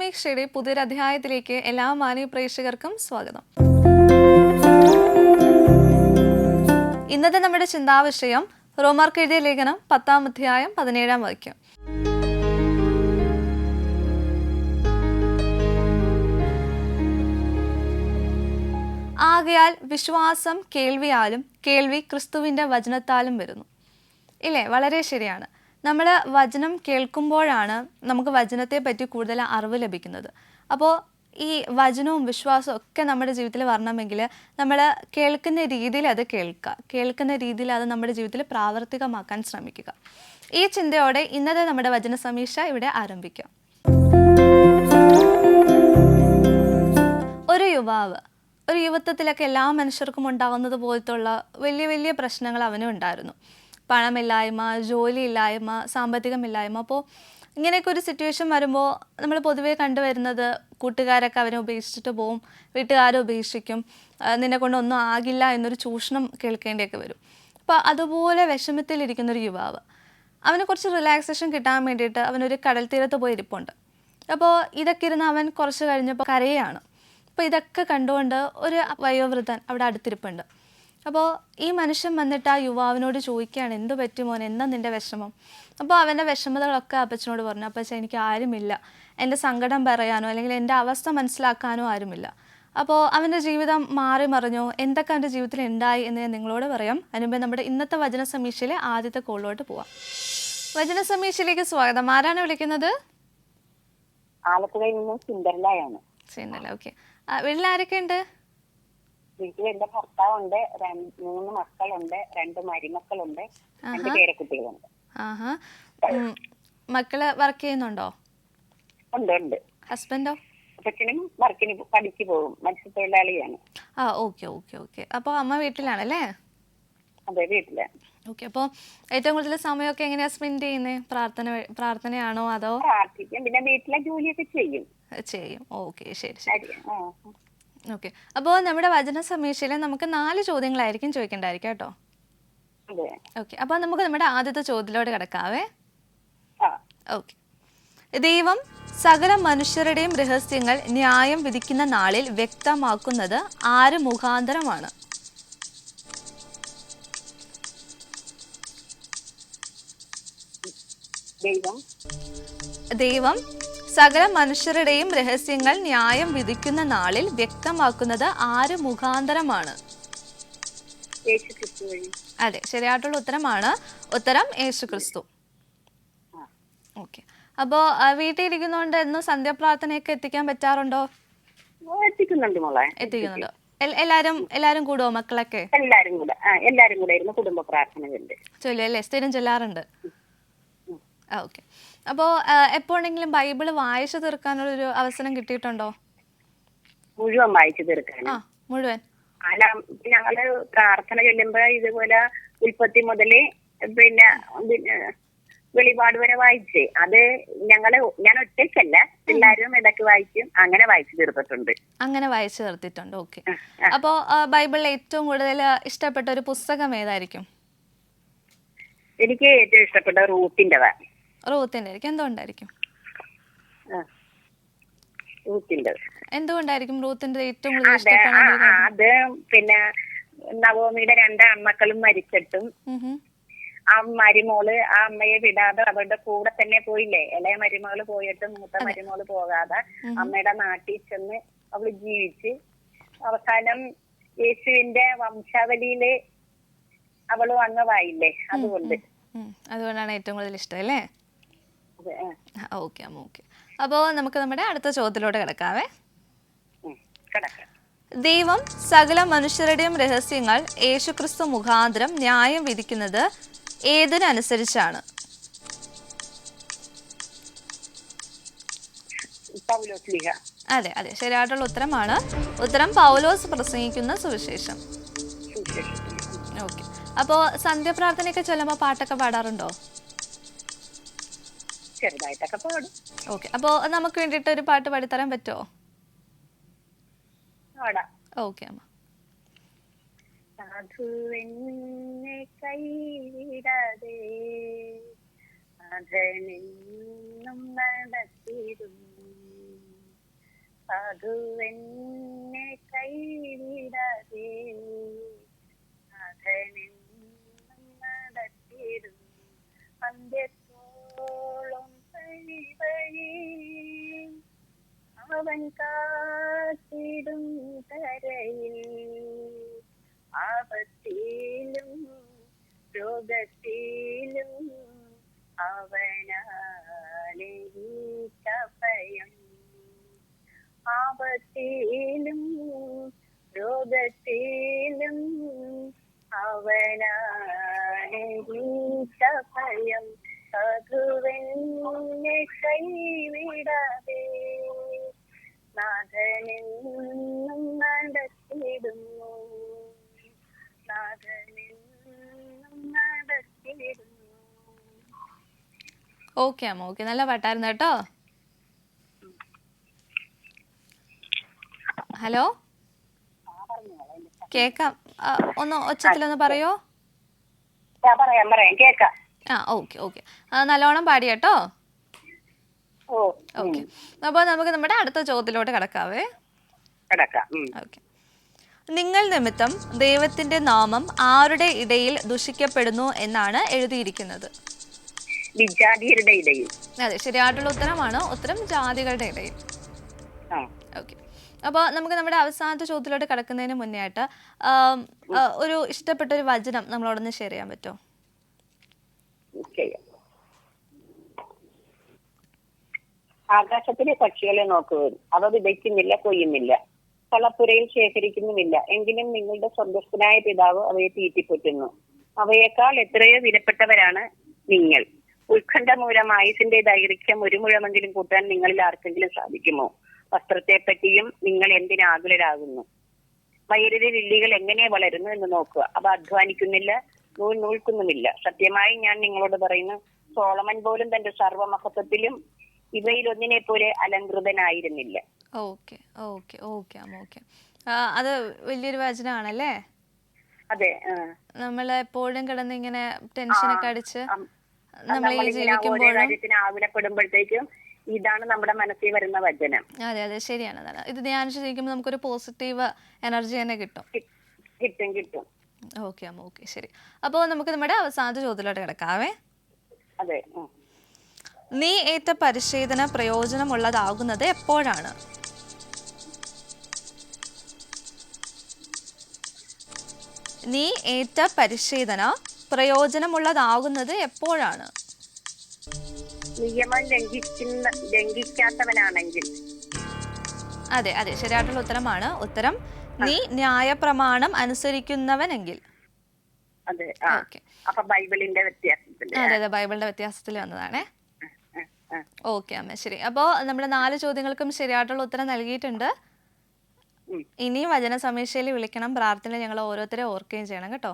സമീക്ഷയുടെ പുതിയൊരു അധ്യായത്തിലേക്ക് എല്ലാ മാന്യ പ്രേക്ഷകർക്കും സ്വാഗതം. ഇന്നത്തെ നമ്മുടെ ചിന്താവിഷയം റോമാർക്ക് എഴുതിയ ലേഖനം 10-ാം അധ്യായം 17-ാം വാക്യം. ആകയാൽ വിശ്വാസം കേൾവിയാലും കേൾവി ക്രിസ്തുവിൻ്റെ വചനത്താലും വരുന്നു. ഇല്ലേ? വളരെ ശരിയാണ്. നമ്മൾ വചനം കേൾക്കുമ്പോഴാണ് നമുക്ക് വചനത്തെ പറ്റി കൂടുതൽ അറിവ് ലഭിക്കുന്നത്. അപ്പോൾ ഈ വചനവും വിശ്വാസവും ഒക്കെ നമ്മുടെ ജീവിതത്തിൽ വരണമെങ്കിൽ നമ്മൾ കേൾക്കുന്ന രീതിയിൽ അത് കേൾക്കുന്ന രീതിയിൽ അത് നമ്മുടെ ജീവിതത്തിൽ പ്രാവർത്തികമാക്കാൻ ശ്രമിക്കുക. ഈ ചിന്തയോടെ ഇന്നത്തെ നമ്മുടെ വചന സമീക്ഷ ഇവിടെ ആരംഭിക്കാം. ഒരു യുവത്വത്തിലൊക്കെ എല്ലാ മനുഷ്യർക്കും ഉണ്ടാകുന്നത് പോലത്തുള്ള വലിയ വലിയ പ്രശ്നങ്ങൾ അവനും ഉണ്ടായിരുന്നു. പണമില്ലായ്മ, ജോലിയില്ലായ്മ, സാമ്പത്തികമില്ലായ്മ. അപ്പോൾ ഇങ്ങനെയൊക്കെ ഒരു സിറ്റുവേഷൻ വരുമ്പോൾ നമ്മൾ പൊതുവേ കണ്ടുവരുന്നത് കൂട്ടുകാരൊക്കെ അവനെ ഉപേക്ഷിച്ചിട്ട് പോവും, വീട്ടുകാരെ ഉപേക്ഷിക്കും, നിന്നെ കൊണ്ടൊന്നും ആകില്ല എന്നൊരു ചൂഷണം കേൾക്കേണ്ടിയൊക്കെ വരും. അപ്പോൾ അതുപോലെ വിഷമത്തിലിരിക്കുന്നൊരു യുവാവ്, അവന് കുറച്ച് റിലാക്സേഷൻ കിട്ടാൻ വേണ്ടിയിട്ട് അവനൊരു കടൽ തീരത്ത് പോയി ഇരിപ്പുണ്ട്. അപ്പോൾ ഇതൊക്കെ ഇരുന്ന് അവൻ കുറച്ച് കഴിഞ്ഞപ്പോൾ കരയാണ്. അപ്പോൾ ഇതൊക്കെ കണ്ടുകൊണ്ട് ഒരു വയോവൃദ്ധൻ അവിടെ അടുത്തിരിപ്പുണ്ട്. അപ്പോൾ ഈ മനുഷ്യൻ വന്നിട്ട് ആ യുവാവിനോട് ചോദിക്കുകയാണ്, എന്ത് പറ്റി മോനെ, എന്താ നിൻ്റെ വിഷമം? അപ്പോൾ അവൻ്റെ വിഷമതകളൊക്കെ അപ്പച്ചനോട് പറഞ്ഞു. അപ്പച്ച, എനിക്ക് ആരുമില്ല, എൻ്റെ സങ്കടം പറയാനോ അല്ലെങ്കിൽ എൻ്റെ അവസ്ഥ മനസ്സിലാക്കാനോ ആരുമില്ല. അപ്പോൾ അവൻ്റെ ജീവിതം മാറി മറിഞ്ഞു, എന്തൊക്കെ അവൻ്റെ ജീവിതത്തിൽ ഉണ്ടായി എന്ന് ഞാൻ നിങ്ങളോട് പറയാം. അതിനുമ്പേ നമ്മുടെ ഇന്നത്തെ വചന സമീക്ഷയിലെ ആദ്യത്തെ കോളിലോട്ട് പോവാം. വചന സമീക്ഷയിലേക്ക് സ്വാഗതം. ആരാണ് വിളിക്കുന്നത്? ആലപ്പുഴയിൽ നിന്ന് സിൻഡർലയാണ്. Cinderella, okay. വീട്ടിൽ ആരൊക്കെ ഉണ്ട്? വീട്ടിൽ എന്റെ ഭർത്താവുണ്ട്, 3 മക്കളുണ്ട്, 2 മരുമക്കളുണ്ട്, 2 പേരക്കുട്ടികളുണ്ട്. മക്കള് വർക്ക് ചെയ്യുന്നുണ്ടോ? ഉണ്ട്. ഹസ്ബൻഡോ? അപ്പച്ചനും വർക്കിന് പഠിച്ചു പോകും, മത്സ്യത്തൊഴിലാളിയാണ്. ഓക്കെ. അപ്പോൾ അമ്മ വീട്ടിലാണല്ലേ? അതെ, വീട്ടിലാണ്. ഓക്കെ. അപ്പോൾ ഏറ്റവും കൂടുതൽ സമയമൊക്കെ എങ്ങനെയാ സ്പെൻഡ് ചെയ്യുന്നത്? പ്രാർത്ഥനയാണോ അതോ? പ്രാർത്ഥിക്കും, പിന്നെ വീട്ടിലെ ജോലിയൊക്കെ ചെയ്യും. ഓക്കെ, ശരി. ഓക്കെ. അപ്പോൾ നമ്മുടെ വചന സമീക്ഷയിൽ നമുക്ക് 4 ചോദ്യങ്ങളായിരിക്കും ചോദിക്കേണ്ടായിരിക്കും കേട്ടോ. ഓക്കെ. അപ്പോൾ നമുക്ക് നമ്മുടെ ആദ്യത്തെ ചോദ്യത്തിലോട്ട് കിടക്കാവേ. ഓക്കെ. ദൈവം സകല മനുഷ്യരുടെയും രഹസ്യങ്ങൾ ന്യായം വിധിക്കുന്ന നാളിൽ വ്യക്തമാക്കുന്നത് ആര് മുഖാന്തരമാണ്? ദൈവം സകല മനുഷ്യരുടെയും രഹസ്യങ്ങൾ ന്യായം വിധിക്കുന്ന നാളിൽ വ്യക്തമാക്കുന്നത് ആര് മുഖാന്തരമാണ്? അതെ, ശരിയായിട്ടുള്ള ഉത്തരമാണ്. ഉത്തരം യേശുക്രിസ്തു. ഓക്കെ. അപ്പോ വീട്ടിൽ ഇരിക്കുന്നോണ്ട് എന്നും സന്ധ്യാപ്രാർത്ഥനയൊക്കെ എത്തിക്കാൻ പറ്റാറുണ്ടോ? എത്തിക്കുന്നുണ്ടോ? എല്ലാരും കൂടുവോ മക്കളൊക്കെ? എല്ലാരും കൂടെ ഇരുന്ന് കുടുംബ പ്രാർത്ഥന ചൊല്ലുമല്ലേ? സ്ഥിരം ചൊല്ലാറുണ്ട്. ഓക്കെ. അപ്പോൾ എപ്പോഴെങ്കിലും ബൈബിള് വായിച്ചു തീർക്കാനുള്ളൊരു അവസരം കിട്ടിയിട്ടുണ്ടോ? മുഴുവൻ വായിച്ചു തീർക്കാൻ? മുഴുവൻ. ഞങ്ങള് പ്രാർത്ഥന ചൊല്ലുമ്പോ ഇതുപോലെ ഉൽപ്പത്തി മുതല് പിന്നെ വെളിപാട് വരെ വായിച്ചേ. അത് ഞാൻ ഒറ്റയ്ക്കല്ല, എല്ലാരും ഇടയ്ക്ക് വായിക്കും. അങ്ങനെ വായിച്ചു തീർത്തിട്ടുണ്ട്. ഓക്കെ. അപ്പോ ബൈബിളിൽ ഏറ്റവും കൂടുതൽ ഇഷ്ടപ്പെട്ട ഒരു പുസ്തകം ഏതായിരിക്കും? എനിക്ക് ഏറ്റവും ഇഷ്ടപ്പെട്ട റൂത്തിൻ്റെതാണ്. എന്തുകൊണ്ടായിരിക്കും? റൂത്തിന്റെ ഏറ്റവും കൂടുതൽ ഇഷ്ടപ്പെടാൻ? അത് പിന്നെ നവോമിയുടെ 2 ആൺമക്കളും മരിച്ചിട്ടും ആ മരുമോള് ആ അമ്മയെ വിടാതെ അവരുടെ കൂടെ തന്നെ പോയില്ലേ. ഇളയ മരുമകള് പോയിട്ട് മൂത്ത മരുമോള് പോകാതെ അമ്മയുടെ നാട്ടിൽ ചെന്ന് അവള് ജീവിച്ച് അവസാനം യേശുവിന്റെ വംശാവലിയില് അവള് വന്നതായില്ലേ. അതുകൊണ്ടാണ് ഏറ്റവും കൂടുതൽ ഇഷ്ടം അല്ലേ? ഓക്കെ. അപ്പോൾ നമുക്ക് നമ്മുടെ അടുത്ത ചോദ്യത്തിലോട്ട് കിടക്കാവേ. ദൈവം സകല മനുഷ്യരുടെയും രഹസ്യങ്ങൾ യേശുക്രിസ്തു മുഖാന്തരം ന്യായം വിധിക്കുന്നത് ഏതിനനുസരിച്ചാണ്? അതെ, ശരിയായിട്ടുള്ള ഉത്തരമാണ്. ഉത്തരം പൗലോസ് പ്രസംഗിക്കുന്ന സുവിശേഷം. ഓക്കെ. അപ്പോൾ സന്ധ്യാപ്രാർത്ഥനയൊക്കെ ചൊല്ലുമ്പോൾ പാട്ടൊക്കെ പാടാറുണ്ടോ? ചെറുതായിട്ടൊക്കെ പാടും. ഓക്കെ. അപ്പോൾ നമുക്ക് വേണ്ടിയിട്ട് ഒരു പാട്ട് പാടിത്തരാൻ പറ്റുമോ? ഓക്കെ അമ്മ. സാധുവെന്നെ കൈവിടാതെ അതെന്നും നടത്തിടും അതുവെന്നെ കൈവിടാതെ നാഥനെന്നും നടത്തിടും അന്ത്യത്തോളം വഴി അവൻ കാത്തിടും കരയിൽ ആപത്തിലും രോഗത്തിലും അവനാലെ ഭയം ആപത്തിലും രോഗത്തിലും അവനാലെ ഭയം അതുവെന്നെ കൈവിടാതെ നാഥനെന്നും നടത്തിടുന്നു നാഥനെന്നും നടത്തിടുന്നു. ഓക്കെ അമ്മ, ഓക്കെ, നല്ല പാട്ടായിരുന്നു കേട്ടോ. ഹലോ, കേക്കാം. ഒന്ന് ഒച്ചത്തിലൊന്ന് പറയോ? പറയാം കേക്കാം. ഓക്കെ ഓക്കെ, നല്ലോണം പാടി കേട്ടോ. ഓക്കെ, അപ്പോൾ നമുക്ക് നമ്മുടെ അടുത്ത ചോദ്യത്തിലോട്ട് കിടക്കാവേ. ഓക്കെ. നിങ്ങൾ നിമിത്തം ദൈവത്തിന്റെ നാമം ആരുടെ ഇടയിൽ ദുഷിക്കപ്പെടുന്നു എന്നാണ് എഴുതിയിരിക്കുന്നത്? വിജാതിയുടെ ഇടയിൽ. അതെ, ശരിയായിട്ടുള്ള ഉത്തരമാണ്. ഉത്തരം ജാതികളുടെ ഇടയിൽ. ഓക്കെ. അപ്പോൾ നമുക്ക് നമ്മുടെ അവസാനത്തെ ചോദ്യത്തിലോട്ട് കിടക്കുന്നതിന് മുന്നേ ആയിട്ട് ഒരു ഇഷ്ടപ്പെട്ട ഒരു വചനം നമ്മളോടൊന്ന് ഷെയർ ചെയ്യാൻ പറ്റുമോ? ആകാശത്തിലെ പക്ഷികളെ നോക്കുവിൻ, അവ വിതയ്ക്കുന്നില്ല, കൊയ്യുന്നില്ല, കളപ്പുരയിൽ ശേഖരിക്കുന്നുമില്ല, എങ്കിലും നിങ്ങളുടെ സ്വർഗ്ഗസ്ഥനായ പിതാവ് അവയെ തീറ്റിപ്പൊറ്റുന്നു. അവയേക്കാൾ എത്രയോ വിലപ്പെട്ടവരാണ് നിങ്ങൾ. ഉത്കണ്ഠ മൂലം ആയുസിന്റെ ദൈർഘ്യം ഒരു മുഴമെങ്കിലും കൂട്ടാൻ നിങ്ങളിൽ ആർക്കെങ്കിലും സാധിക്കുമോ? വസ്ത്രത്തെ പറ്റിയും നിങ്ങൾ എന്തിനാകുലരാകുന്നു? വയലിലെ ലില്ലികൾ എങ്ങനെ വളരുന്നു എന്ന് നോക്കുക. അവ അധ്വാനിക്കുന്നില്ല, നൂൽക്കുന്നുമില്ല. സത്യമായി ഞാൻ നിങ്ങളോട് പറയുന്നു, സോളമൻ പോലും തന്റെ സർവ്വമഹത്വത്തിലും ഇവയിലൊന്നിനെ പോലെ അലങ്കൃതനായിരുന്നില്ല. ഓക്കെ ഓക്കെ ഓക്കെ അമ്മ, ഓക്കെ. അത് വലിയൊരു വചനമാണല്ലേ? അതെ. നമ്മൾ എപ്പോഴും കിടന്ന് ഇങ്ങനെ ടെൻഷനൊക്കെ അടിച്ച് നമ്മൾ ഈ ജീവിക്കുമ്പോഴും ആകുലപ്പെടുമ്പോഴത്തേക്കും ഇതാണ് നമ്മുടെ മനസ്സിൽ വരുന്ന വചനം. അതെ അതെ, ശരിയാണ്. ഇത് ധ്യാനിച്ച് ജീവിക്കുമ്പോൾ നമുക്കൊരു പോസിറ്റീവ് എനർജി തന്നെ കിട്ടും. ഓക്കെ അമ്മ, ഓക്കെ, ശരി. അപ്പോൾ നമുക്ക് നമ്മുടെ അവസാനത്തെ ചോദ്യത്തിലോട്ട് കിടക്കാവേ. അതെ. നീ ഏറ്റ പരിശീലന പ്രയോജനമുള്ളതാകുന്നത് എപ്പോഴാണ്? നീ ഏറ്റ പരിശീലന പ്രയോജനമുള്ളതാകുന്നത് എപ്പോഴാണ്? നിയമം ലംഘിക്കാത്തവനാണെങ്കിൽ. അതെ അതെ, ശരിയായിട്ടുള്ള ഉത്തരമാണ്. ഉത്തരം നീ ന്യായപ്രമാണം അനുസരിക്കുന്നവനെങ്കിൽ. അതെ. അപ്പൊ ബൈബിളിന്റെ വ്യത്യാസത്തിൽ. അതെ അതെ, ബൈബിളിന്റെ വ്യത്യാസത്തിൽ വന്നതാണേ. ഓക്കെ അമ്മ, ശരി. അപ്പോൾ നമ്മുടെ 4 ചോദ്യങ്ങൾക്കും ശരിയായിട്ടുള്ള ഉത്തരം നൽകിയിട്ടുണ്ട്. ഇനിയും വചന സമീക്ഷയിൽ വിളിക്കണം, പ്രാർത്ഥന ഞങ്ങൾ ഓരോരുത്തരെ ഓർക്കുകയും ചെയ്യണം കേട്ടോ.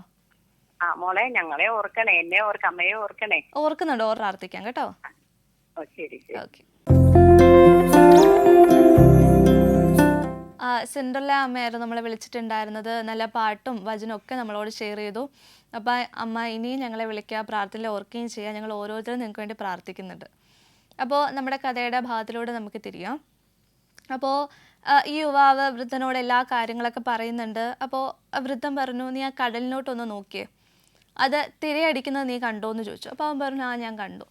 മോളെ, ഞങ്ങളെ ഓർക്കണേ, എന്നെ ഓർക്ക, അമ്മയെ ഓർക്കണേ. ഓർക്കുന്നുണ്ടോ? പ്രാർത്ഥിക്കാം കേട്ടോ. ശരി. ഓക്കെ. സിൻഡ്രല്ല അമ്മയായിരുന്നു നമ്മളെ വിളിച്ചിട്ടുണ്ടായിരുന്നത്. നല്ല പാട്ടും വചനവും ഒക്കെ നമ്മളോട് ഷെയർ ചെയ്തു. അപ്പം അമ്മ ഇനിയും ഞങ്ങളെ വിളിക്കുക, പ്രാർത്ഥനയിൽ ഓർക്കുകയും ചെയ്യുക. ഞങ്ങൾ ഓരോരുത്തരും നിങ്ങൾക്ക് വേണ്ടി പ്രാർത്ഥിക്കുന്നുണ്ട്. അപ്പോൾ നമ്മുടെ കഥയുടെ ഭാഗത്തിലൂടെ നമുക്ക് തിരിയാം. അപ്പോൾ ഈ യുവാവ് വൃദ്ധനോട് എല്ലാ കാര്യങ്ങളൊക്കെ പറയുന്നുണ്ട്. അപ്പോൾ വൃദ്ധൻ പറഞ്ഞു, നീ ആ കടലിനോട്ടൊന്ന് നോക്കിയേ, അത് തിരയടിക്കുന്നത് നീ കണ്ടോ എന്ന് ചോദിച്ചു. അപ്പോൾ അവൻ പറഞ്ഞു, ഞാൻ കണ്ടു.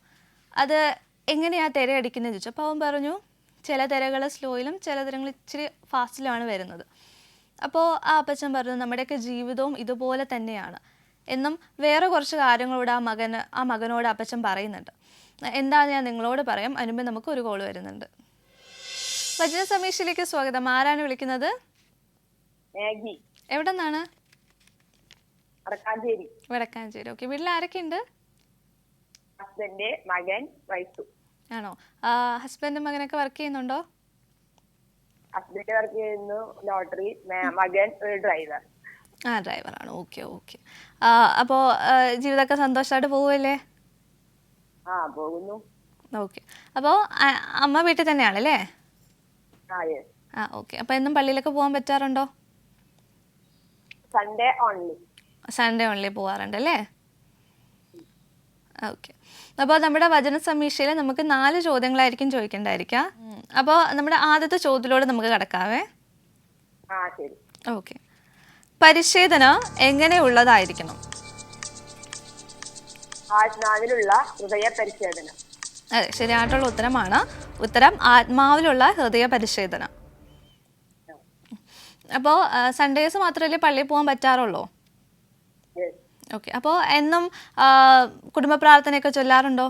അത് എങ്ങനെയാണ് തിരയടിക്കുന്നത് ചോദിച്ചു. അപ്പോൾ അവൻ പറഞ്ഞു, ചില തിരകൾ സ്ലോയിലും ചില തിരകൾ ഇച്ചിരി ഫാസ്റ്റിലുമാണ് വരുന്നത്. അപ്പോൾ ആ അപ്പച്ചൻ പറഞ്ഞു, നമ്മുടെയൊക്കെ ജീവിതവും ഇതുപോലെ തന്നെയാണ് എന്നും വേറെ കുറച്ച് കാര്യങ്ങളോട് ആ മകനോട് അപ്പച്ചൻ പറയുന്നുണ്ട്. എന്താണെന്ന് ഞാൻ നിങ്ങളോട് പറയാം. അതിനുമ്പ് നമുക്ക് ഒരു കോൾ വരുന്നുണ്ട്. വചന സമീക്ഷയിലേക്ക് സ്വാഗതം. ആരാണ് വിളിക്കുന്നത്? എവിടെ നിന്നാണ്? വടക്കാഞ്ചേരി. ഓക്കെ. വീട്ടിൽ ആരൊക്കെ ഉണ്ട്? ഹസ്ബൻഡ്, മകൻ, വൈഫ്. ആണോ? ഹസ്ബൻഡും മകനൊക്കെ വർക്ക് ചെയ്യുന്നുണ്ടോ? ഹസ്ബൻഡ് വർക്ക് ചെയ്യുന്നു, ലോട്ടറി. മകൻ ഡ്രൈവർ. ഡ്രൈവറാണ്. Okay okay. അപ്പോൾ ജീവിതമൊക്കെ സന്തോഷമായിട്ട് പോവുമല്ലേ? പോകുന്നു. ഓക്കെ. അപ്പോൾ അമ്മ വീട്ടിൽ തന്നെയാണല്ലേ? ഓക്കെ. അപ്പോൾ എന്നും പള്ളിയിലൊക്കെ പോകാൻ പറ്റാറുണ്ടോ? സൺഡേ ഓൺലി പോകാറുണ്ടല്ലേ? ഓക്കെ. അപ്പോൾ നമ്മുടെ വചന സമീക്ഷയിൽ നമുക്ക് 4 ചോദ്യങ്ങളായിരിക്കും ചോദിക്കേണ്ടായിരിക്കാം. അപ്പോൾ നമ്മുടെ ആദ്യത്തെ ചോദ്യത്തിലൂടെ നമുക്ക് കിടക്കാവേ. ആ ശരി. ഓക്കെ. പരിച്ഛേദന എങ്ങനെയുള്ളതായിരിക്കണം? ആത്മാവിലുള്ള ഹൃദയ പരിശോധന. അതെ, ശരിയായിട്ടുള്ള ഉത്തരമാണ്. ഉത്തരം ആത്മാവിലുള്ള ഹൃദയ പരിച്ഛേദന. അപ്പോൾ സൺഡേസ് മാത്രമല്ലേ പള്ളിയിൽ പോകാൻ പറ്റാറുള്ളൂ? ഓക്കെ. അപ്പോൾ എന്നും കുടുംബ പ്രാർത്ഥനയൊക്കെ ചൊല്ലാറുണ്ടോ?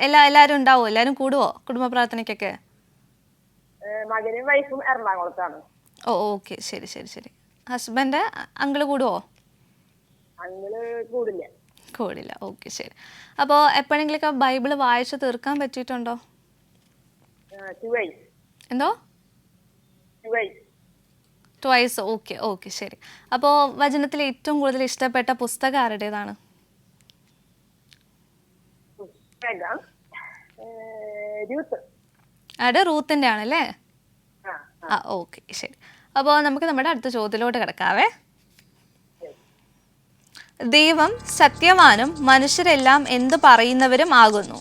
എല്ലാവരും ഉണ്ടാവോ? എല്ലാവരും കൂടുവോ കുടുംബ പ്രാർത്ഥനയ്ക്കൊക്കെ? മകനും വൈഫും എറണാകുളത്താണ്. ഓ ഓക്കെ, ശരി ശരി ശരി. ഹസ്ബൻഡ് അങ്കിള് കൂടുവോ? അങ്ങള് കൂടില്ല. കൂടില്ല, ഓക്കെ ശരി. അപ്പോൾ എപ്പോഴെങ്കിലൊക്കെ ബൈബിള് വായിച്ച് തീർക്കാൻ പറ്റിയിട്ടുണ്ടോ? എന്തോ? ട്വൈസ്. ഓക്കെ ഓക്കെ ശരി. അപ്പോൾ വചനത്തിൽ ഏറ്റവും കൂടുതൽ ഇഷ്ടപ്പെട്ട പുസ്തകം ആരുടേതാണ്? അവിടെ റൂത്തിൻ്റെ ആണല്ലേ? ആ ഓക്കെ ശരി. അപ്പോൾ നമുക്ക് നമ്മുടെ അടുത്ത ചോദ്യത്തിലോട്ട് കിടക്കാവേ. ദൈവം സത്യവാനും മനുഷ്യരെല്ലാം എന്ത് പറയുന്നവരും ആകുന്നു?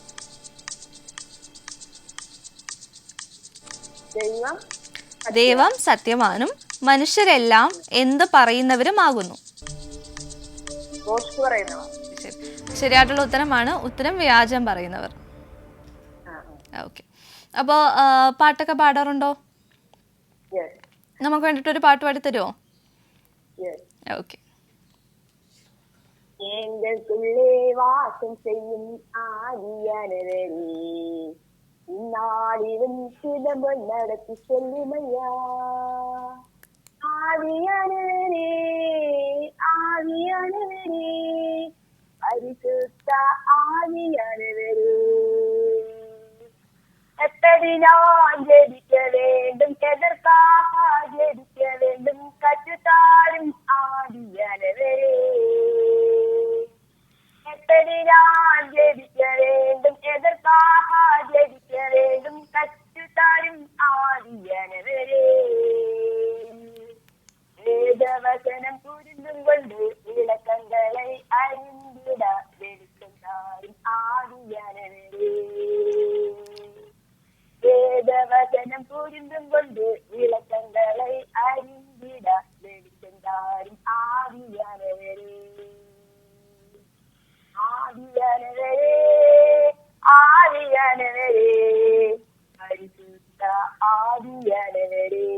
ദൈവം സത്യവാനും മനുഷ്യരെല്ലാം എന്ത് പറയുന്നവരും ആകുന്നു? ശരിയായിട്ടുള്ള ഉത്തരമാണ്. ഉത്തരം വ്യാജം പറയുന്നവർ. ഓക്കെ. അപ്പോൾ പാട്ടൊക്കെ പാടാറുണ്ടോ? നമുക്ക് വേണ്ടിയിട്ടൊരു പാട്ട് പാടി തരുമോ? ഓക്കെ. எங்களுக்குள்ளே வாசம் செய்யும் ஆவியானவரே, இந்நாளிலும் சிதம்பரம் நடத்தி செல்லுமையா. ஆவியானவரே, ஆவியானவரே, பரிசுத்த ஆவியானவரே, எப்படி நான் ஜெபிக்க வேண்டும், எதற்காக ஜெபிக்க வேண்டும், கற்றுத்தாரும் ஆவியானவரே. எப்படி நான் ஜெபிக்க வேண்டும், எதற்காக ஜெபிக்க வேண்டும், கற்றுத்தாரும் ஆவியானவரே. வேதவசனம் புரிந்தும் கொண்டு விளக்கங்களை அறிந்திட வெளிச்சம் தாரும் ஆவியானவரே. வேதவசனம் புரிந்தும் கொண்டு விளக்கங்களை அறிந்திட வெளிச்சம் தாரும் ஆவியானவரே. ஆவியானவரே, ஆவியானவரே, பரிசுத்த ஆவியானவரே.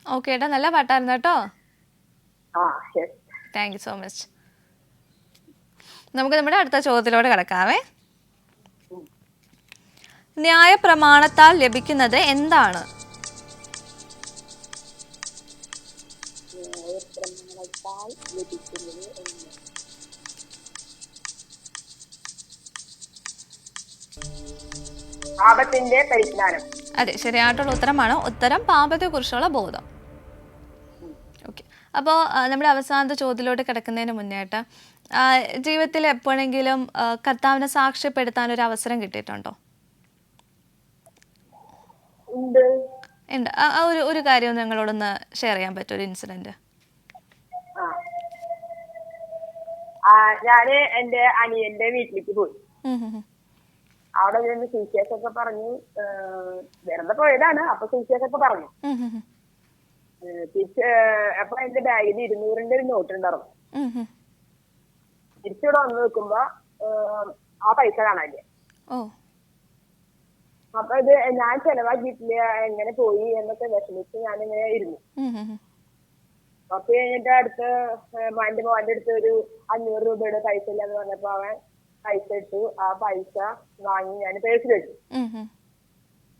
ഓക്കെ ഏട്ടാ, നല്ല പാട്ടായിരുന്നു കേട്ടോ. ശരി, താങ്ക് യു സോ മച്ച്. നമുക്ക് നമ്മുടെ അടുത്ത ചോദ്യത്തിലോട്ട് കിടക്കാവേ. ന്യായപ്രമാണത്താൽ ലഭിക്കുന്നത് എന്താണ്? പാപത്തിന്റെ പരിജ്ഞാനം. അതെ, ശരിയായിട്ടുള്ള ഉത്തരമാണ്. ഉത്തരം പാപത്തെക്കുറിച്ചുള്ള ബോധം. ഓക്കെ. അപ്പോൾ നമ്മുടെ അവസാനത്തെ ചോദ്യത്തിലോട്ട് കിടക്കുന്നതിന് മുന്നേട്ട് ജീവിതത്തിൽ എപ്പോഴെങ്കിലും കർത്താവിനെ സാക്ഷ്യപ്പെടുത്താൻ ഒരു അവസരം കിട്ടിയിട്ടുണ്ടോ? ഉണ്ട്. ഒരു കാര്യം നിങ്ങളോടൊന്ന് ഷെയർ ചെയ്യാൻ പറ്റും, ഒരു ഇൻസിഡന്റ്? ഞാന് എന്റെ അനിയന്റെ വീട്ടിലേക്ക് പോയി. അവിടെ നിന്ന് സുവിശേഷമൊക്കെ പറഞ്ഞു, വെറുതെ പോയതാണ്. അപ്പൊ സുവിശേഷമൊക്കെ പറഞ്ഞു. തിരിച്ച് അപ്പൊ എന്റെ ബാഗിൽ 200-ന്റെ ഒരു നോട്ട് ഉണ്ടായിരുന്നു. തിരിച്ചിവിടെ വന്ന് നോക്കുമ്പോ ആ പൈസ കാണാനില്ല. അപ്പൊ ഇത് ഞാൻ ചെലവാക്കിയിട്ടില്ല, എങ്ങനെ പോയി എന്നൊക്കെ വിഷമിച്ച് ഞാനിങ്ങനെ ഇരുന്നു. കുറച്ച് കഴിഞ്ഞിട്ട് അടുത്ത് എന്റെ മോന്റെ അടുത്ത് ഒരു 500 രൂപയുടെ പൈസ ഇല്ലാന്ന് പറഞ്ഞപ്പോ അവൻ പൈസ ഇട്ടു. ആ പൈസ വാങ്ങി ഞാൻ പേഴ്സിൽ വെച്ചു.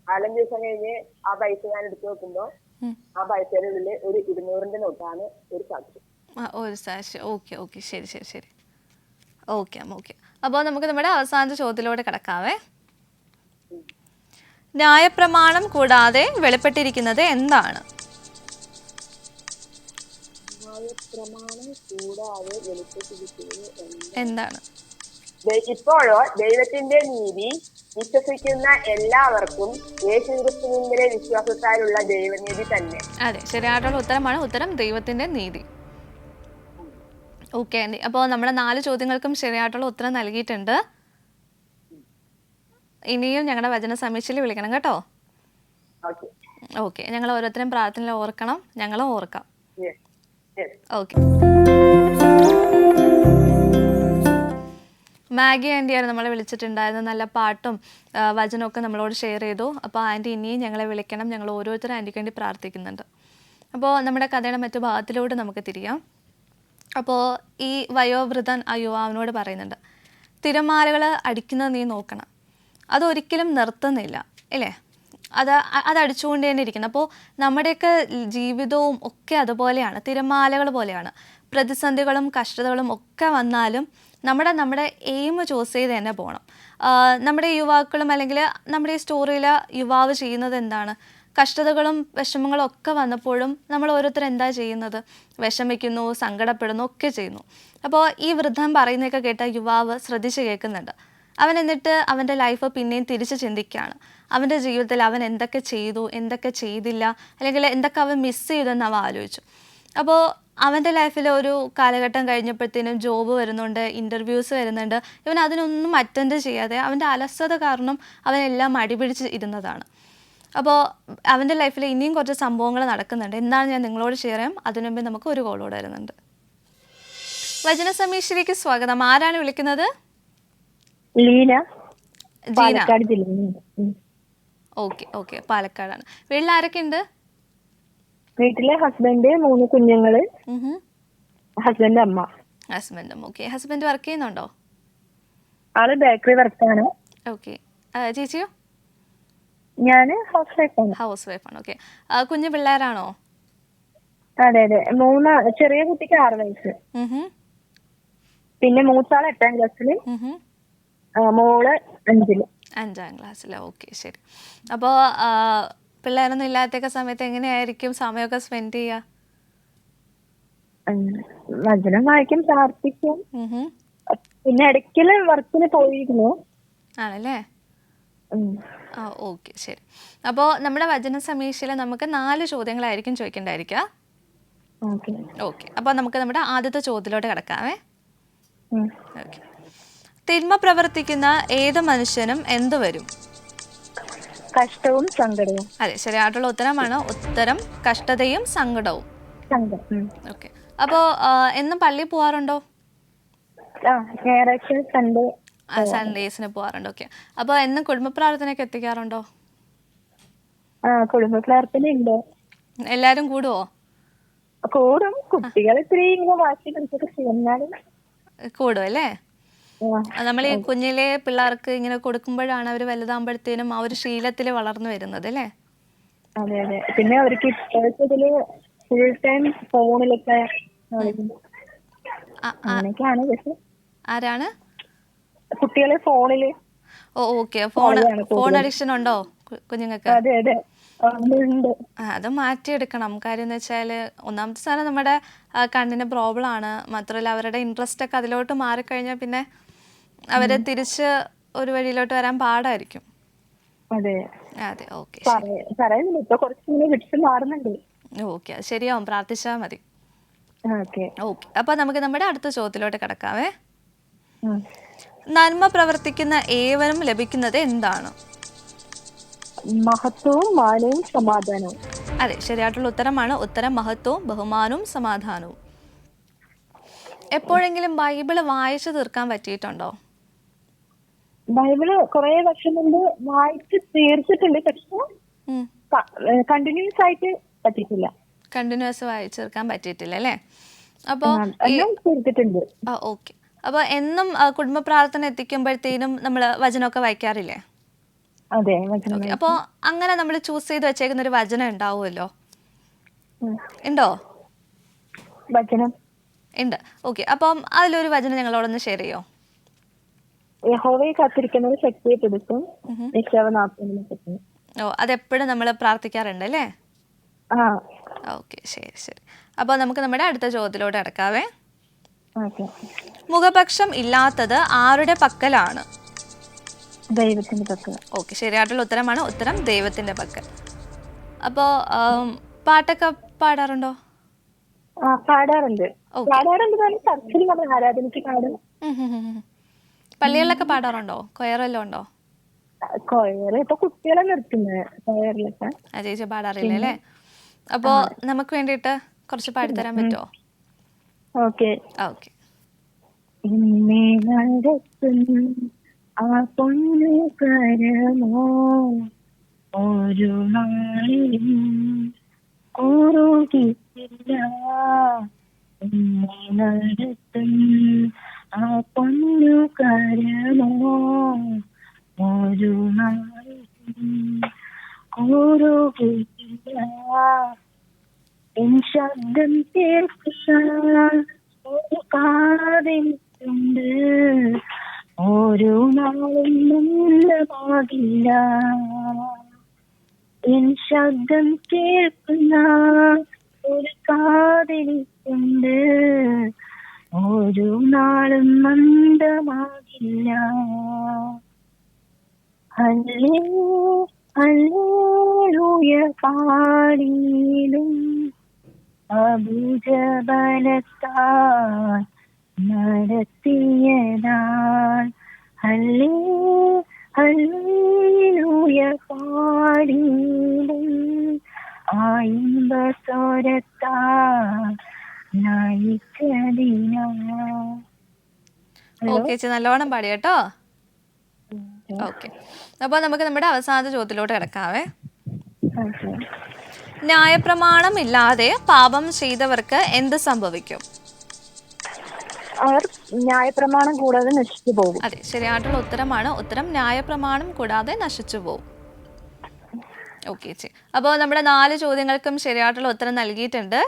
4-5 ദിവസം കഴിഞ്ഞ് ആ പൈസ ഞാൻ എടുത്തു നോക്കുമ്പോ ആ പൈസയുടെ ഉള്ളില് ഒരു 200-ന്റെ നോട്ടാണ്, ഒരു സാക്ഷി. ഒരു സാക്ഷി. ഓക്കെ ഓക്കെ, ശരി ശരി ശരി. ഓക്കെ അമ്മ, ഓക്കെ. അപ്പോൾ നമുക്ക് നമ്മുടെ അവസാനത്തെ ചോദ്യത്തിലൂടെ കിടക്കാവേ. ന്യായപ്രമാണം കൂടാതെ വെളിപ്പെട്ടിരിക്കുന്നത് എന്താണ്? എന്താണ്? ഇപ്പോഴോ ദൈവത്തിന്റെ നീതി വിശ്വസിക്കുന്ന എല്ലാവർക്കും യേശുക്രിസ്തുവിന്റെ വിശ്വാസത്താലുള്ള ദൈവനീതി തന്നെ. അതെ, ശരിയായിട്ടുള്ള ഉത്തരമാണ്. ഉത്തരം ദൈവത്തിന്റെ നീതി. ഓക്കെ. അപ്പോൾ നമ്മുടെ 4 ചോദ്യങ്ങൾക്കും ശരിയായിട്ടുള്ള ഉത്തരം നൽകിയിട്ടുണ്ട്. ഇനിയും ഞങ്ങളുടെ വചന സമീക്ഷയിൽ വിളിക്കണം കേട്ടോ. ഓക്കെ. ഓക്കെ, ഞങ്ങൾ ഓരോരുത്തരും പ്രാർത്ഥനയിൽ ഓർക്കണം, ഞങ്ങളും ഓർക്കാം. ഓക്കെ. മാഗി ആൻറ്റിയാണ് നമ്മളെ വിളിച്ചിട്ടുണ്ടായിരുന്നു. നല്ല പാട്ടും വചനമൊക്കെ നമ്മളോട് ഷെയർ ചെയ്തു. അപ്പോൾ ആൻറ്റി ഇനിയും ഞങ്ങളെ വിളിക്കണം, ഞങ്ങൾ ഓരോരുത്തരും ആൻറ്റിക്ക് വേണ്ടി പ്രാർത്ഥിക്കുന്നുണ്ട്. അപ്പോൾ നമ്മുടെ കഥയുടെ മറ്റു ഭാഗത്തിലൂടെ നമുക്ക് തിരിയാം. അപ്പോൾ ഈ വയോവൃദ്ധൻ ആ യുവാവിനോട് പറയുന്നുണ്ട്, തിരമാലകൾ അടിക്കുന്നത് നീ നോക്കണം, അതൊരിക്കലും നിർത്തുന്നില്ല ഇല്ലേ, അതടിച്ചുകൊണ്ട് തന്നെ ഇരിക്കുന്നു. അപ്പോൾ നമ്മുടെയൊക്കെ ജീവിതവും ഒക്കെ അതുപോലെയാണ്, തിരമാലകൾ പോലെയാണ്. പ്രതിസന്ധികളും കഷ്ടതകളും ഒക്കെ വന്നാലും നമ്മുടെ എയിം ചൂസ് ചെയ്ത് തന്നെ പോകണം. നമ്മുടെ യുവാക്കളും അല്ലെങ്കിൽ നമ്മുടെ ഈ സ്റ്റോറിയിൽ യുവാവ് ചെയ്യുന്നത് എന്താണ്? കഷ്ടതകളും വിഷമങ്ങളും ഒക്കെ വന്നപ്പോഴും നമ്മൾ ഓരോരുത്തർ എന്താ ചെയ്യുന്നത്? വിഷമിക്കുന്നു, സങ്കടപ്പെടുന്നു, ഒക്കെ ചെയ്യുന്നു. അപ്പോൾ ഈ വൃദ്ധൻ പറയുന്നതൊക്കെ കേട്ട യുവാവ് ശ്രദ്ധിച്ച് കേൾക്കുന്നുണ്ട്. അവൻ എന്നിട്ട് അവൻ്റെ ലൈഫ് പിന്നെയും തിരിച്ച് ചിന്തിക്കുകയാണ്. അവൻ്റെ ജീവിതത്തിൽ അവൻ എന്തൊക്കെ ചെയ്തു, എന്തൊക്കെ ചെയ്തില്ല, അല്ലെങ്കിൽ എന്തൊക്കെ അവൻ മിസ് ചെയ്തെന്ന് അവൻ ആലോചിച്ചു. അപ്പോൾ അവൻ്റെ ലൈഫിൽ ഒരു കാലഘട്ടം കഴിഞ്ഞപ്പോഴത്തേനും ജോബ് വരുന്നുണ്ട്, ഇൻ്റർവ്യൂസ് വരുന്നുണ്ട്. ഇവൻ അതിനൊന്നും അറ്റൻഡ് ചെയ്യാതെ അവൻ്റെ അലസത കാരണം അവനെല്ലാം അടിപിടിച്ച് ഇരുന്നതാണ്. അപ്പോൾ അവൻ്റെ ലൈഫിൽ ഇനിയും കുറച്ച് സംഭവങ്ങൾ നടക്കുന്നുണ്ട്. എന്താണ് ഞാൻ നിങ്ങളോട് ഷെയർ ചെയ്യാം. അതിനു മുമ്പേ നമുക്ക് ഒരു കോളോട് വരുന്നുണ്ട്. വചന സമീക്ഷയിലേക്ക് സ്വാഗതം. ആരാണ് വിളിക്കുന്നത്? ലീന, ജീന. പാലക്കാട് ജില്ല. ഓക്കെ ഓക്കെ, പാലക്കാടാണ്. വീട്ടിൽ ആരൊക്കെ ഉണ്ട്? വീട്ടിലെ ഹസ്ബൻഡ്, 3 കുഞ്ഞുങ്ങള്, ഹസ്ബൻഡ്, അമ്മ. ഹസ്ബൻഡും. ഓക്കെ. ഹസ്ബൻഡ് വർക്ക് ചെയ്യുന്നുണ്ടോ? ആള് ബേക്കറി വർക്കാണ്. ഓക്കെ. ചേച്ചിയോ? ഞാന് ഹൗസ് വൈഫാണ്. ഹൗസ് വൈഫാണ്. ഓക്കെ. കുഞ്ഞു പിള്ളേരാണോ? അതെ അതെ, 3 ചെറിയ കുട്ടിക്ക് 6 വയസ്സ്. പിന്നെ മൂത്താള് 8ാം ക്ലാസ്സില്, മോള് 5ല്. 5ാം ക്ലാസ്സിൽ. ഓക്കെ, ശരി. അപ്പോൾ പിള്ളേരൊന്നും ഇല്ലാത്തൊക്കെ സമയത്ത് എങ്ങനെയായിരിക്കും സമയമൊക്കെ സ്പെൻഡ് ചെയ്യുക? വചനം വായിക്കും, പ്രാർത്ഥിക്കും. പിന്നെ ഇടയ്ക്കല് വർക്കിന് പോയിരുന്നു. ആണല്ലേ? ഓക്കെ, ശരി. അപ്പോൾ നമ്മുടെ വചന സമീക്ഷയിൽ നമുക്ക് 4 ചോദ്യങ്ങളായിരിക്കും ചോദിക്കേണ്ടായിരിക്കുക. ഓക്കെ. അപ്പോൾ നമുക്ക് നമ്മുടെ ആദ്യത്തെ ചോദ്യത്തിലോട്ട് കിടക്കാമേ. ഓക്കെ. തിന്മ പ്രവർത്തിക്കുന്ന ഏത് മനുഷ്യനും എന്ത് വരും? കഷ്ടവും സങ്കടവും. അതെ, ശരിയായിട്ടുള്ള ഉത്തരമാണ്. ഉത്തരം കഷ്ടതയും സങ്കടവും. ഓക്കെ. അപ്പോൾ എന്നും പള്ളിയിൽ പോവാറുണ്ടോ? ഞായറാഴ്ച, സൺഡേ, സൺഡേസിന് പോവാറുണ്ട്. ഓക്കെ. അപ്പോൾ എന്നും കുടുംബ പ്രാർത്ഥനയൊക്കെ എത്തിക്കാറുണ്ടോ? കുടുംബ പ്രാർത്ഥന ഉണ്ട്. എല്ലാരും കൂടുവോ? കൂടും. കുട്ടികൾ ഇത്തിരി ഇങ്ങനെ വാശി പിടിച്ചൊക്കെ ചെയ്യുന്നാലും കൂടും അല്ലേ? നമ്മൾ ഈ കുഞ്ഞിലെ പിള്ളേർക്ക് ഇങ്ങനെ കൊടുക്കുമ്പോഴാണ് അവർ വലുതാകുമ്പോഴത്തേനും ആ ഒരു ശീലത്തിൽ വളർന്നു വരുന്നത് അല്ലേ? അതെ അതെ. പിന്നെ അവർക്ക് ഇപ്പോഴത്തെ ഫുൾ ടൈം ഫോണിലൊക്കെ അങ്ങനെയൊക്കെയാണ്. പക്ഷെ ആരാണ് കുട്ടികളെ ഫോണില്? ഓക്കെ. ഫോൺ അഡിക്ഷൻ ഉണ്ടോ കുഞ്ഞുങ്ങൾക്ക്? അതെ അതെ, അത് മാറ്റിയെടുക്കണം. കാര്യം എന്ന് വെച്ചാൽ ഒന്നാമത്തെ സാധനം നമ്മുടെ കണ്ണിന് പ്രോബ്ലം ആണ്. മാത്രമല്ല അവരുടെ ഇൻട്രസ്റ്റ് ഒക്കെ അതിലോട്ട് മാറിക്കഴിഞ്ഞാൽ പിന്നെ അവരെ തിരിച്ച് ഒരു വഴിയിലോട്ട് വരാൻ പാടായിരിക്കും. അതെ അതെ. ഓക്കെ, ഓക്കെ, അത് ശരിയാവും. പ്രാർത്ഥിച്ചാൽ മതി. ഓക്കെ. അപ്പൊ നമുക്ക് നമ്മുടെ അടുത്ത ചോദ്യത്തിലോട്ട് കിടക്കാവേ. നന്മ പ്രവർത്തിക്കുന്ന ഏവരും ലഭിക്കുന്നത് എന്താണ്? മഹത്വവും മാനവും സമാധാനവും. അതെ, ശരിയായിട്ടുള്ള ഉത്തരമാണ്. ഉത്തരം മഹത്വവും ബഹുമാനവും സമാധാനവും. എപ്പോഴെങ്കിലും ബൈബിള് വായിച്ചു തീർക്കാൻ പറ്റിയിട്ടുണ്ടോ? ബൈബിള് കുറെ വർഷം മുമ്പ് വായിച്ച് തീർത്തിട്ടുണ്ട്. പക്ഷെ കണ്ടിന്യൂസ് ആയിട്ട് പറ്റിയിട്ടില്ല. കണ്ടിന്യൂസ് വായിച്ചു തീർക്കാൻ പറ്റിയിട്ടില്ല അല്ലേ? അപ്പൊ തീർത്തിട്ടുണ്ട്. ഓക്കെ. അപ്പൊ എന്നും കുടുംബ പ്രാർത്ഥന എത്തിക്കുമ്പോഴത്തേനും നമ്മൾ വചനമൊക്കെ വായിക്കാറില്ലേ? അതെ. അപ്പൊ അങ്ങനെ നമ്മൾ ചൂസ് ചെയ്ത് വെച്ചേക്കുന്ന ഒരു വചനം ഉണ്ടാവുമല്ലോ, ഉണ്ടോ? വചനം ഉണ്ട്. ഓക്കെ. അപ്പം അതിലൊരു വചനം ഞങ്ങളോടൊന്ന് ഷെയർ ചെയ്യോ? യഹോവയെ കാത്തിരിക്കുന്നത് ശക്തിയെ കൊടുക്കും. അതെപ്പോഴും നമ്മൾ പ്രാർത്ഥിക്കാറുണ്ട് അല്ലേ? ഓക്കെ, ശരി ശരി. അപ്പോൾ നമുക്ക് നമ്മുടെ അടുത്ത ചോദ്യത്തിലോട്ട് കിടക്കാവേ. മുഖപക്ഷം ഇല്ലാത്തത് ആരുടെ പക്കലാണ്? ദൈവത്തിന്റെ പക്കൽ. ഓക്കെ, ശരിയായിട്ടുള്ള ഉത്തരമാണ്. ഉത്തരം ദൈവത്തിന്റെ പക്കൽ. അപ്പോൾ പാട്ടൊക്കെ പാടാറുണ്ടോ? പാടാറുണ്ട്. ചർച്ചിൽ ആരാധനയ്ക്ക് പാടും. പള്ളികളിലൊക്കെ പാടാറുണ്ടോ? കൊയറെല്ലാം ഉണ്ടോ? കൊയർ ഇപ്പൊ കുട്ടികളെ നിർത്തുന്നത് കൊയറിലൊക്കെ. ആ ചേച്ചി പാടാറില്ല അല്ലേ? അപ്പോ നമുക്ക് വേണ്ടിയിട്ട് കുറച്ച് പാടിത്തരാൻ പറ്റുമോ? ഓക്കെ. ഓക്കെ. എന്നെ നടത്തും ആ പൊന്നു കരമോ ഒരു നാളിലും കുറുകിയില്ല. എന്നെ നടത്തും ആ പൊന്നു കരമോ ഒരു നാളിലും കുറുകിയില്ല. എൻ ശബ്ദം കേൾക്കുന്ന ഒരു കാതിലുണ്ട് ഒരു നാളും നല്ലതാകില്ല. എൻ ശബ്ദം കേൾക്കുന്ന ഒരു കാതിലുണ്ട് ഒരു നാളും മന്ദമാകില്ല. ഹല്ലേ ഹല്ലേലൂയ പാടിയിടും അഭുജബലത്താൽ നടത്തിയതാൽ. ഹല്ലേ ഹല്ലേലൂയ പാടിയിടും ആ ഇമ്പസ്വരത്താൽ നയിച്ചതിനാൽ. ഓക്കെ ചേച്ചി, നല്ലോണം പാടി കേട്ടോ. ഓക്കെ. അപ്പോൾ നമുക്ക് നമ്മുടെ അവസാനത്തെ ചോദ്യത്തിലോട്ട് കിടക്കാവേ. ന്യായപ്രമാണം ഇല്ലാതെ പാപം ചെയ്തവർക്ക് എന്ത് സംഭവിക്കും? അവർ ന്യായപ്രമാണം കൂടാതെ നശിച്ചു പോകും. അതെ, ശരിയായിട്ടുള്ള ഉത്തരമാണ്. ഉത്തരം ന്യായപ്രമാണം കൂടാതെ നശിച്ചു പോകും. ഓക്കെ ചേച്ചി, അപ്പോൾ നമ്മുടെ 4 ചോദ്യങ്ങൾക്കും ശരിയായിട്ടുള്ള ഉത്തരം നൽകിയിട്ടുണ്ട്.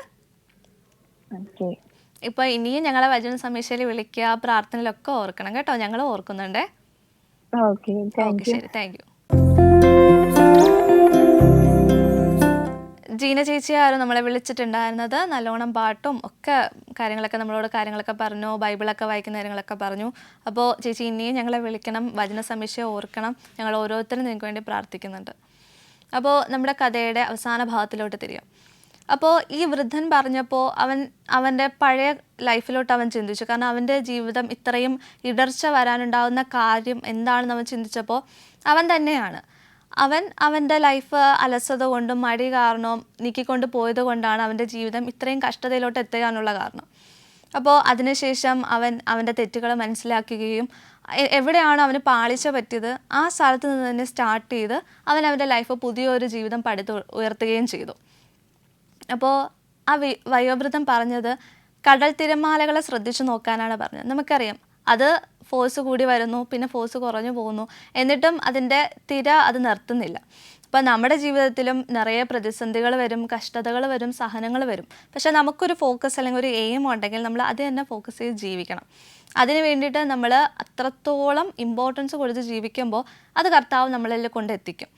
ഇപ്പൊ ഇനിയും ഞങ്ങളെ വചന സമീക്ഷയിൽ വിളിക്കുക, പ്രാർത്ഥനയിലൊക്കെ ഓർക്കണം കേട്ടോ. ഞങ്ങൾ ഓർക്കുന്നുണ്ടേ. ഓക്കെ, ശരി, താങ്ക് യു. ജീന ചേച്ചിയായിരുന്നു നമ്മളെ വിളിച്ചിട്ടുണ്ടായിരുന്നത്. നല്ലോണം പാട്ടും ഒക്കെ കാര്യങ്ങളൊക്കെ പറഞ്ഞു, ബൈബിളൊക്കെ വായിക്കുന്ന കാര്യങ്ങളൊക്കെ പറഞ്ഞു. അപ്പോൾ ചേച്ചി ഇനിയും ഞങ്ങളെ വിളിക്കണം, വചന സമീക്ഷ ഓർക്കണം. ഞങ്ങൾ ഓരോരുത്തരും നിങ്ങൾക്ക് വേണ്ടി പ്രാർത്ഥിക്കുന്നുണ്ട്. അപ്പോൾ നമ്മുടെ കഥയുടെ അവസാന ഭാഗത്തിലോട്ട് തിരിയാം. അപ്പോൾ ഈ വൃദ്ധൻ പറഞ്ഞപ്പോൾ അവൻ്റെ പഴയ ലൈഫിലോട്ട് അവൻ ചിന്തിച്ചു. കാരണം അവൻ്റെ ജീവിതം ഇത്രയും ഇടർച്ച വരാനുണ്ടാകുന്ന കാര്യം എന്താണെന്ന് അവൻ ചിന്തിച്ചപ്പോൾ അവൻ തന്നെയാണ്. അവൻ്റെ ലൈഫ് അലസത കൊണ്ടും മടി കാരണവും നീക്കിക്കൊണ്ട് പോയത് കൊണ്ടാണ് അവൻ്റെ ജീവിതം ഇത്രയും കഷ്ടതയിലോട്ട് എത്തുകാനുള്ള കാരണം. അപ്പോൾ അതിനുശേഷം അവൻ്റെ തെറ്റുകൾ മനസ്സിലാക്കുകയും എവിടെയാണോ അവന് പാളിച്ച പറ്റിയത് ആ സ്ഥലത്ത് നിന്ന് തന്നെ സ്റ്റാർട്ട് ചെയ്ത് അവൻ്റെ ലൈഫ് പുതിയൊരു ജീവിതം ഉയർത്തുകയും ചെയ്തു. അപ്പോൾ ആ വയോവൃദ്ധൻ പറഞ്ഞത് കടൽ തിരമാലകളെ ശ്രദ്ധിച്ചു നോക്കാനാണ് പറഞ്ഞത്. നമുക്കറിയാം അത് ഫോഴ്സ് കൂടി വരുന്നു, പിന്നെ ഫോഴ്സ് കുറഞ്ഞു പോകുന്നു, എന്നിട്ടും അതിൻ്റെ തിര അത് നിർത്തുന്നില്ല. അപ്പം നമ്മുടെ ജീവിതത്തിലും നിറയെ പ്രതിസന്ധികൾ വരും, കഷ്ടതകൾ വരും, സഹനങ്ങൾ വരും. പക്ഷെ നമുക്കൊരു ഫോക്കസ് അല്ലെങ്കിൽ ഒരു എയിം ഉണ്ടെങ്കിൽ നമ്മൾ അത് തന്നെ ഫോക്കസ് ചെയ്ത് ജീവിക്കണം. അതിന് വേണ്ടിയിട്ട് നമ്മൾ അത്രത്തോളം ഇമ്പോർട്ടൻസ് കൊടുത്ത് ജീവിക്കുമ്പോൾ അത് കർത്താവ് നമ്മളിൽ കൊണ്ടെത്തിക്കും.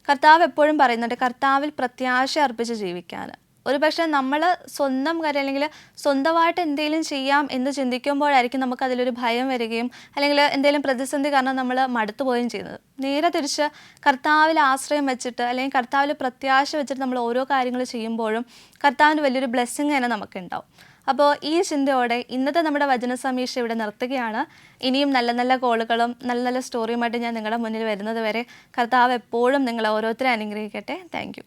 കർത്താവ് എപ്പോഴും പറയുന്നുണ്ട് കർത്താവിൽ പ്രത്യാശ അർപ്പിച്ച് ജീവിക്കാൻ. ഒരു പക്ഷേ നമ്മൾ സ്വന്തം കാര്യം അല്ലെങ്കിൽ സ്വന്തമായിട്ട് എന്തെങ്കിലും ചെയ്യാം എന്ന് ചിന്തിക്കുമ്പോഴായിരിക്കും നമുക്കതിലൊരു ഭയം വരികയും അല്ലെങ്കിൽ എന്തെങ്കിലും പ്രതിസന്ധി കാരണം നമ്മൾ മടുത്തു പോവുകയും ചെയ്യുന്നത്. നേരെ തിരിച്ച് കർത്താവിൽ ആശ്രയം വെച്ചിട്ട് അല്ലെങ്കിൽ കർത്താവിൽ പ്രത്യാശ വെച്ചിട്ട് നമ്മൾ ഓരോ കാര്യങ്ങൾ ചെയ്യുമ്പോഴും കർത്താവിന് വലിയൊരു ബ്ലെസ്സിങ് തന്നെ നമുക്കുണ്ടാവും. അപ്പോൾ ഈ ചിന്തയോടെ ഇന്നത്തെ നമ്മുടെ വചന സമീക്ഷ ഇവിടെ നിർത്തുകയാണ്. ഇനിയും നല്ല നല്ല കോളുകളും നല്ല നല്ല സ്റ്റോറിയുമായിട്ട് ഞാൻ നിങ്ങളുടെ മുന്നിൽ വരുന്നത് വരെ കർത്താവ് എപ്പോഴും നിങ്ങളെ ഓരോരുത്തരെ അനുഗ്രഹിക്കട്ടെ. Thank you.